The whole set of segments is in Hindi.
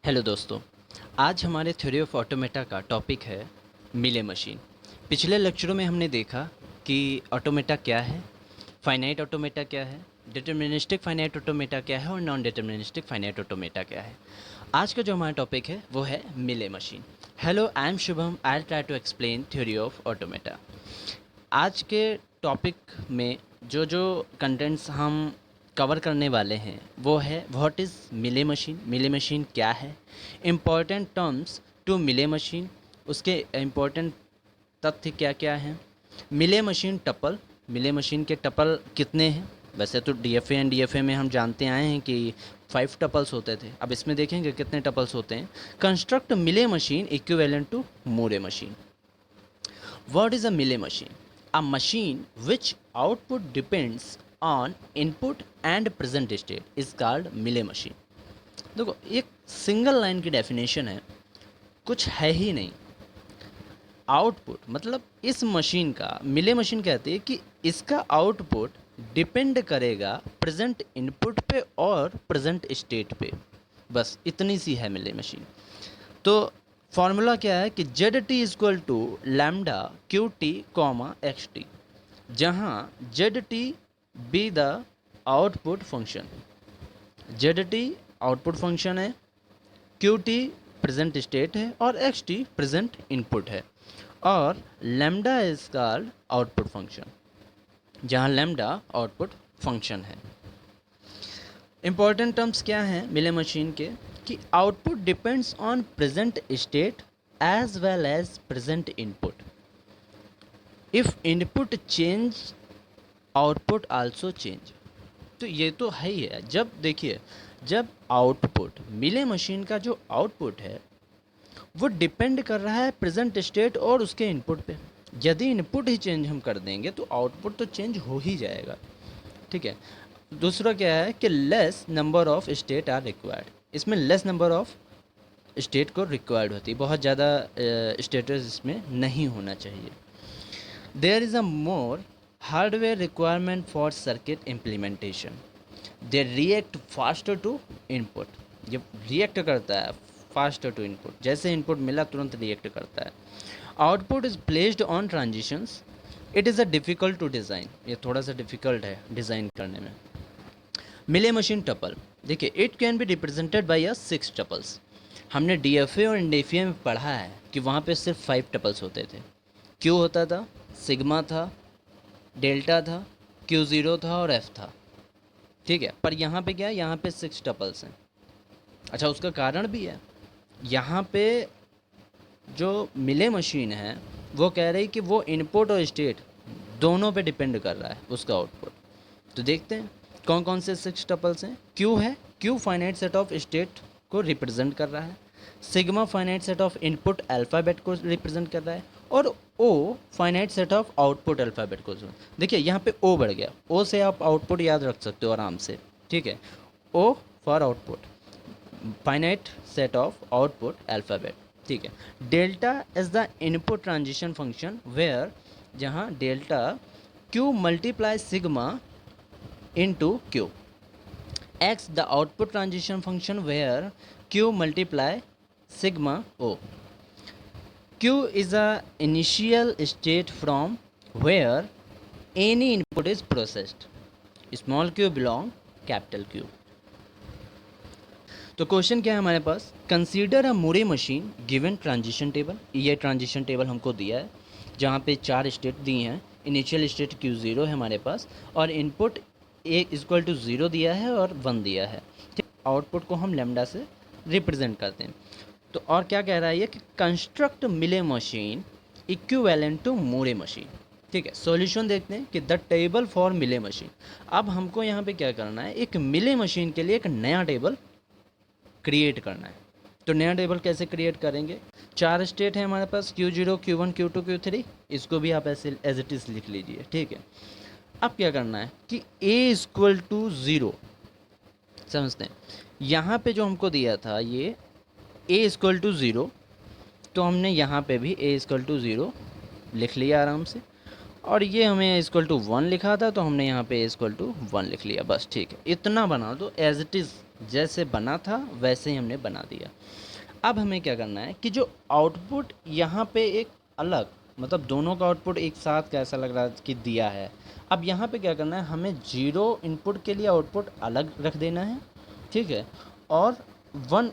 हेलो दोस्तों, आज हमारे थ्योरी ऑफ ऑटोमेटा का टॉपिक है मिले मशीन। पिछले लेक्चरों में हमने देखा कि ऑटोमेटा क्या है, फाइनाइट ऑटोमेटा क्या है, डिटर्मिनिस्टिक फाइनाइट ऑटोमेटा क्या है और नॉन डिटर्मिनिस्टिक फाइनाइट ऑटोमेटा क्या है। आज का जो हमारा टॉपिक है वो है Mealy machine. Hello, I am Shubham, I try to explain theory of automata. आज के टॉपिक में जो जो कंटेंट्स हम कवर करने वाले हैं वो है व्हाट इज़ मिले मशीन क्या है, important terms to Mealy machine, उसके इम्पॉर्टेंट तथ्य क्या क्या हैं, मिले मशीन के टपल कितने हैं। वैसे तो डीएफए एंड डीएफए में हम जानते आए हैं कि 5 टपल्स होते थे, अब इसमें देखेंगे कितने टपल्स होते हैं। Construct Mealy machine equivalent to Moore machine. What is a Mealy machine? A machine which output depends on input and present state is called Mealy machine. देखो, एक सिंगल लाइन की डेफिनेशन है, कुछ है ही नहीं। आउटपुट मतलब इस मशीन का, मिले मशीन कहते हैं कि इसका आउटपुट डिपेंड करेगा प्रेजेंट इनपुट पे और प्रेजेंट स्टेट पे। बस इतनी सी है मिले मशीन। तो फॉर्मूला क्या है कि Z T equal to lambda Q T comma X T, जहाँ Z T be the output function, Z T output function है, क्यू टी प्रेजेंट स्टेट है और एक्स टी प्रेजेंट इनपुट है, और lambda is called output function, जहाँ लैम्डा आउटपुट फंक्शन है। इंपॉर्टेंट टर्म्स क्या हैं मिले मशीन के कि output depends on present state as well as present input. If input change output also change. तो ये तो है ही है। जब देखिए, जब आउटपुट मिले मशीन का जो आउटपुट है वो डिपेंड कर रहा है प्रेजेंट स्टेट और उसके इनपुट पे। यदि इनपुट ही चेंज हम कर देंगे तो आउटपुट तो चेंज हो ही जाएगा। ठीक है। दूसरा क्या है कि less number of state are required. इसमें लेस नंबर ऑफ स्टेट को रिक्वायर्ड होती है, बहुत ज़्यादा स्टेटस इसमें नहीं होना चाहिए। There is a more hardware requirement for circuit implementation. They react faster to input. ये रिएक्ट करता है फास्टर टू इनपुट, जैसे इनपुट मिला तुरंत रिएक्ट करता है। Output is placed on transitions. It is a difficult to design. ये थोड़ा सा डिफ़िकल्ट है डिज़ाइन करने में। मिले मशीन टपल, देखिए, it can be represented by a 6 tuples. हमने डीएफए और एनडीएफए में पढ़ा है कि वहाँ पे सिर्फ 5 टपल्स होते थे। क्यू होता था, सिग्मा था, डेल्टा था, क्यू ज़ीरो था और एफ था। ठीक है, पर यहाँ पे क्या है, यहाँ पे 6 टपल्स हैं। अच्छा, उसका कारण भी है। यहाँ पे जो मिले मशीन है वो कह रही कि वो इनपुट और स्टेट दोनों पे डिपेंड कर रहा है उसका आउटपुट। तो देखते हैं कौन कौन से 6 टपल्स हैं। क्यू है, Q finite set of state को रिप्रेजेंट कर रहा है। Sigma finite set of input alphabet को रिप्रेजेंट कर रहा है, और O finite set of output alphabet को। देखिए यहाँ पे ओ बढ़ गया, ओ से आप आउटपुट याद रख सकते हो आराम से। ठीक है, O for output, finite set of output alphabet. ठीक है। Delta is the input transition function where, जहाँ delta Q multiply sigma into q. X the output transition function where q multiply sigma o. Q is a initial state from where any input is processed. Small q belong capital Q. तो क्वेश्चन क्या है हमारे पास, consider a Moore machine given transition table. ये ट्रांजिशन टेबल हमको दिया है जहाँ पे 4 स्टेट दी हैं। इनिशियल स्टेट Q0 है हमारे पास, और इनपुट ए इक्वल टू 0 दिया है और 1 दिया है। ठीक, आउटपुट को हम लैम्डा से रिप्रेजेंट करते हैं। तो और क्या कह रहा है ये कि construct Mealy machine equivalent to Moore machine. ठीक है, सॉल्यूशन देखते हैं कि the table for Mealy machine. अब हमको यहाँ पे क्या करना है, एक मिले मशीन के लिए एक नया टेबल क्रिएट करना है। तो नया टेबल कैसे क्रिएट करेंगे, 4 स्टेट है हमारे पास, Q0, Q1, Q2, Q3। इसको भी आप ऐसे एज इट इज़ लिख लीजिए। ठीक है, अब क्या करना है कि a इक्वल टू 0, समझते हैं। यहाँ पे जो हमको दिया था ये a इक्वल टू 0, तो हमने यहाँ पे भी a इक्वल टू 0 लिख लिया आराम से, और ये हमें इक्वल टू 1 लिखा था तो हमने यहाँ पे a इक्वल टू 1 लिख लिया। बस ठीक है, इतना बना दो एज इट इज़, जैसे बना था वैसे ही हमने बना दिया। अब हमें क्या करना है कि जो आउटपुट यहाँ पे एक अलग, मतलब दोनों का आउटपुट एक साथ कैसा लग रहा है कि दिया है। अब यहाँ पे क्या करना है, हमें 0 इनपुट के लिए आउटपुट अलग रख देना है, ठीक है, और 1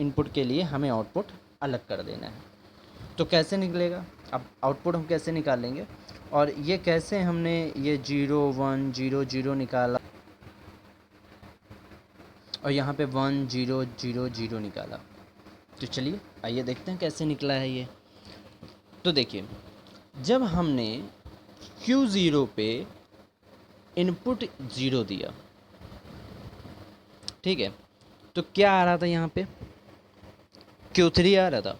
इनपुट के लिए हमें आउटपुट अलग कर देना है। तो कैसे निकलेगा, अब आउटपुट हम कैसे निकालेंगे, और ये कैसे हमने ये 0 1 0 0 निकाला और यहाँ पे 1 0 0 0 निकाला। तो चलिए आइए देखते हैं कैसे निकला है ये। तो देखिए, जब हमने Q0 पे इनपुट 0 दिया, ठीक है, तो क्या आ रहा था यहाँ पे, Q3 आ रहा था,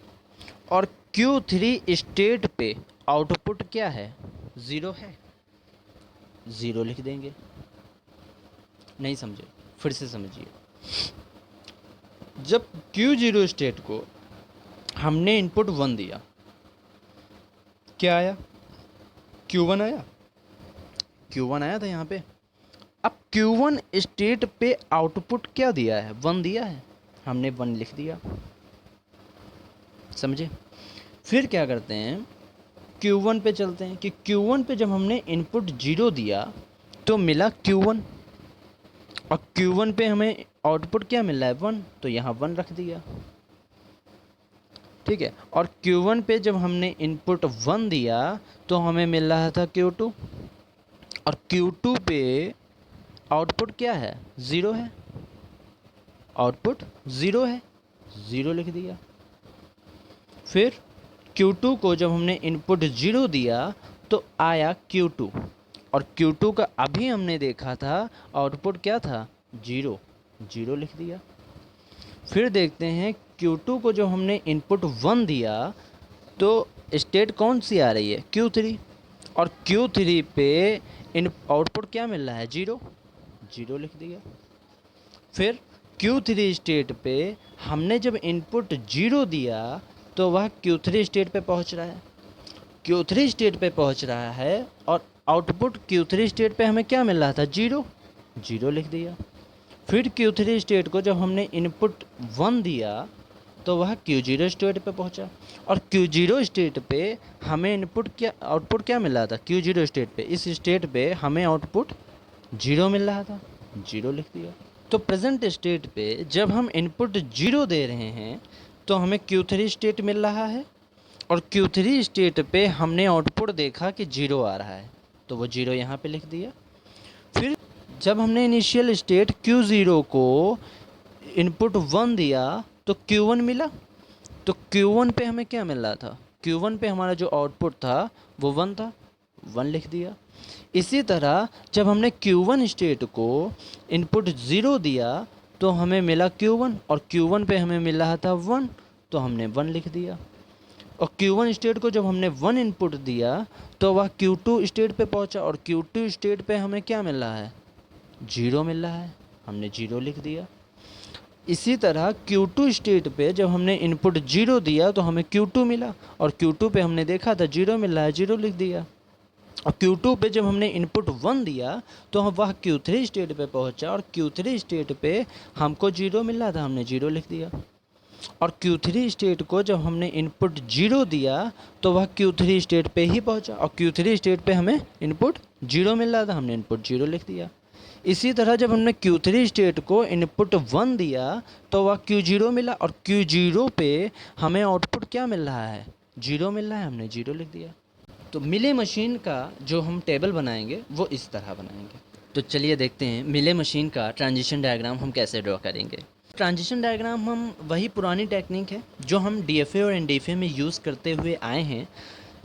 और Q3 स्टेट पे आउटपुट क्या है, 0 है, 0 लिख देंगे। नहीं समझे, फिर से समझिए। जब Q0 स्टेट को हमने इनपुट 1 दिया, क्या आया, Q1 आया, Q1 आया था यहाँ पे। अब Q1 स्टेट पे आउटपुट क्या दिया है, 1 दिया है, हमने 1 लिख दिया, समझे। फिर क्या करते हैं, Q1 पे चलते हैं कि Q1 पे जब हमने इनपुट 0 दिया तो मिला Q1, और Q1 पे हमें आउटपुट क्या मिल रहा है, 1, तो यहाँ 1 रख दिया, ठीक है। और Q1 पे जब हमने इनपुट 1 दिया तो हमें मिल रहा था Q2, और Q2 पे आउटपुट क्या है, 0 है, आउटपुट 0 है, 0 लिख दिया। फिर Q2 को जब हमने इनपुट 0 दिया तो आया Q2, और Q2 का अभी हमने देखा था आउटपुट क्या था, 0, 0 लिख दिया। फिर देखते हैं Q2 को जब हमने इनपुट 1 दिया तो स्टेट कौन सी आ रही है, Q3, और Q3 पे इन आउटपुट क्या मिल रहा है, 0, 0 लिख दिया। फिर Q3 स्टेट पे हमने जब इनपुट 0 दिया तो वह Q3 स्टेट पे पहुंच रहा है, Q3 स्टेट पे पहुंच रहा है, और आउटपुट Q3 स्टेट पे हमें क्या मिल रहा था, 0, 0 लिख दिया। फिर Q3 स्टेट को जब हमने इनपुट 1 दिया तो वह Q0 स्टेट पे पहुंचा, और Q0 स्टेट पे हमें इनपुट क्या आउटपुट क्या मिल रहा था, Q0 स्टेट पे, इस स्टेट पे हमें आउटपुट 0 मिल रहा था, 0 लिख दिया। तो प्रेजेंट स्टेट पे जब हम इनपुट 0 दे रहे हैं तो हमें Q3 स्टेट मिल रहा है, और Q3 स्टेट पे हमने आउटपुट देखा कि 0 आ रहा है, तो वो 0 यहाँ पे लिख दिया। फिर जब हमने इनिशियल स्टेट Q0 को इनपुट 1 दिया तो Q1 मिला, तो Q1 पे हमें क्या मिल रहा था, Q1 पे हमारा जो आउटपुट था वो 1 था, 1 लिख दिया। इसी तरह जब हमने Q1 स्टेट को इनपुट 0 दिया तो हमें मिला Q1, और Q1 पे हमें मिल रहा था 1, तो हमने 1 लिख दिया। और Q1 स्टेट को जब हमने 1 इनपुट दिया तो वह Q2 स्टेट पे पहुंचा, और Q2 स्टेट पे हमें क्या मिल रहा है, 0 मिल रहा है, हमने 0 लिख दिया। इसी तरह Q2 स्टेट पे जब हमने इनपुट 0 दिया तो हमें Q2 मिला, और Q2 पे हमने देखा था 0 मिल रहा है, 0 लिख दिया। और Q2 पे जब हमने इनपुट 1 दिया तो हम वह Q3 स्टेट पे पहुंचा, और Q3 स्टेट पे हमको 0 मिल रहा था, हमने 0 लिख दिया। और Q3 स्टेट को जब हमने इनपुट 0 दिया तो वह Q3 स्टेट पे ही पहुंचा, और Q3 स्टेट पे हमें इनपुट 0 मिल रहा था, हमने इनपुट 0 लिख दिया। इसी तरह जब हमने Q3 स्टेट को इनपुट 1 दिया तो वह Q0 मिला, और Q0 पे हमें आउटपुट क्या मिल रहा है, 0 मिल रहा है, हमने 0 लिख दिया। तो मिले मशीन का जो हम टेबल बनाएंगे वो इस तरह बनाएंगे। तो चलिए देखते हैं मिले मशीन का ट्रांजिशन डायग्राम हम कैसे ड्रॉ करेंगे। ट्रांजिशन डायग्राम हम वही पुरानी टेक्निक है जो हम DFA और NDFA में यूज़ करते हुए आए हैं।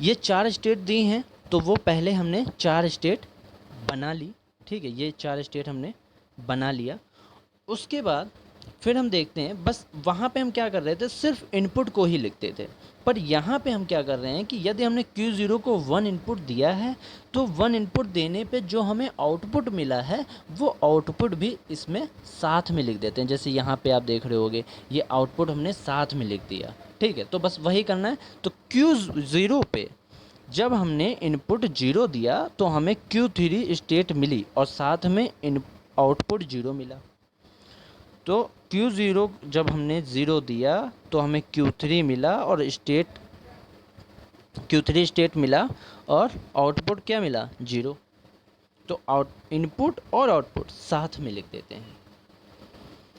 ये 4 स्टेट दी हैं तो वो पहले हमने 4 स्टेट बना ली, ठीक है, ये 4 स्टेट हमने बना लिया। उसके बाद फिर हम देखते हैं, बस वहाँ पे हम क्या कर रहे थे, सिर्फ इनपुट को ही लिखते थे, पर यहाँ पे हम क्या कर रहे हैं कि यदि हमने Q0 को 1 इनपुट दिया है तो 1 इनपुट देने पे जो हमें आउटपुट मिला है वो आउटपुट भी इसमें साथ में लिख देते हैं। जैसे यहाँ पे आप देख रहे होगे ये आउटपुट हमने साथ में लिख दिया, ठीक है, तो बस वही करना है। तो Q0 पे जब हमने इनपुट 0 दिया तो हमें Q3 स्टेट मिली और साथ में इन आउटपुट 0 मिला। तो Q0 जब हमने 0 दिया तो हमें Q3 मिला और Q3 स्टेट मिला और आउटपुट क्या मिला 0। तो इनपुट और आउटपुट साथ में लिख देते हैं।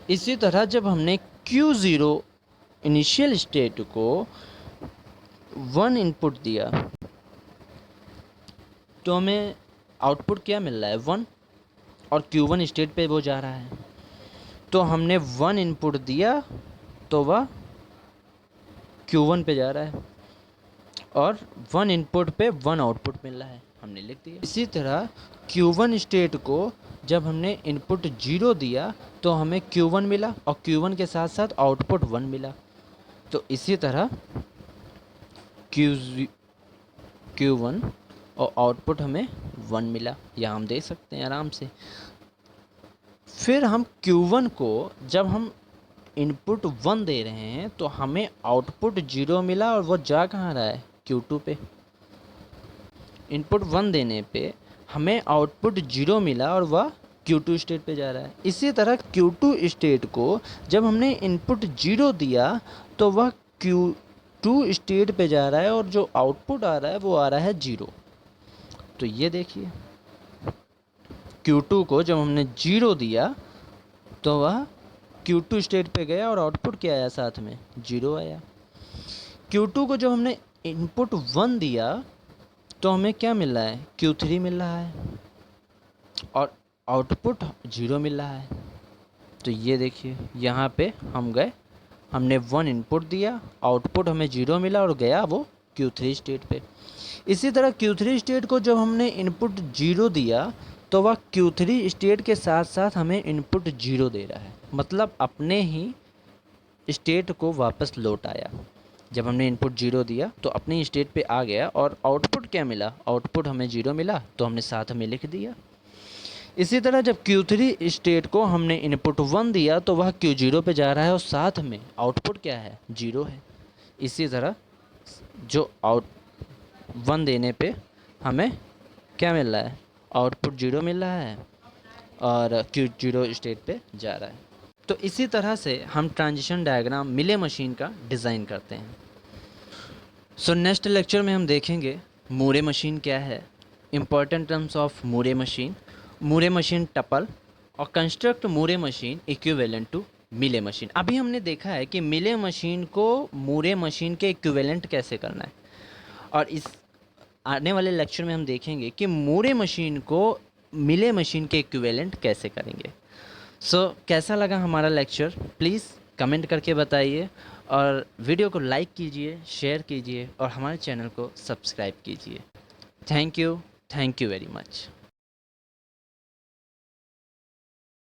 इसी तरह जब हमने Q0 इनिशियल स्टेट को 1 इनपुट दिया तो हमें आउटपुट क्या मिल रहा है 1, और Q1 स्टेट पे वो जा रहा है। तो हमने 1 इनपुट दिया तो वह Q1 पे जा रहा है और 1 इनपुट पे 1 आउटपुट मिल रहा है, हमने लिख दिया। इसी तरह Q1 स्टेट को जब हमने इनपुट 0 दिया तो हमें Q1 मिला और Q1 के साथ साथ आउटपुट 1 मिला। तो इसी तरह Q1 और आउटपुट हमें 1 मिला, यह हम देख सकते हैं आराम से। फिर हम Q1 को जब हम इनपुट 1 दे रहे हैं तो हमें आउटपुट 0 मिला और वो जा कहाँ रहा है Q2 पे। इनपुट 1 देने पे हमें आउटपुट 0 मिला और वह Q2 स्टेट पे जा रहा है। इसी तरह Q2 स्टेट को जब हमने इनपुट 0 दिया तो वह Q2 स्टेट पे जा रहा है और जो आउटपुट आ रहा है वो आ रहा है 0। तो ये देखिए Q2 को जब हमने 0 दिया तो वह Q2 स्टेट पे गया और आउटपुट क्या आया साथ में 0 आया। Q2 को जब हमने इनपुट 1 दिया तो हमें क्या मिल रहा है Q3 मिल रहा है और आउटपुट 0 मिल रहा है। तो ये देखिए यहाँ पे हम गए, हमने 1 इनपुट दिया, आउटपुट हमें 0 मिला और गया वो Q3 स्टेट पे। इसी तरह Q3 स्टेट को जब हमने इनपुट 0 दिया तो वह Q3 स्टेट के साथ साथ हमें इनपुट 0 दे रहा है, मतलब अपने ही स्टेट को वापस लौट आया। जब हमने इनपुट 0 दिया तो अपनी स्टेट पे आ गया और आउटपुट क्या मिला, आउटपुट हमें 0 मिला तो हमने साथ में लिख दिया। इसी तरह जब Q3 स्टेट को हमने इनपुट 1 दिया तो वह Q0 पे जा रहा है और साथ में आउटपुट क्या है 0 है। इसी तरह जो 1 देने पे हमें क्या मिल रहा है आउटपुट 0 मिल रहा है और Q0 स्टेट पे जा रहा है। तो इसी तरह से हम ट्रांजिशन डायग्राम मिले मशीन का डिज़ाइन करते हैं। सो नेक्स्ट लेक्चर में हम देखेंगे मूरे मशीन क्या है, important terms of Moore machine tuple और construct Moore machine equivalent to Mealy machine. अभी हमने देखा है कि मिले मशीन को मूरे मशीन के इक्विवेलेंट कैसे करना है और इस आने वाले लेक्चर में हम देखेंगे कि मूरे मशीन को मिले मशीन के इक्विवेलेंट कैसे करेंगे। सो कैसा लगा हमारा लेक्चर प्लीज़ कमेंट करके बताइए और वीडियो को लाइक कीजिए, शेयर कीजिए और हमारे चैनल को सब्सक्राइब कीजिए। Thank you very much.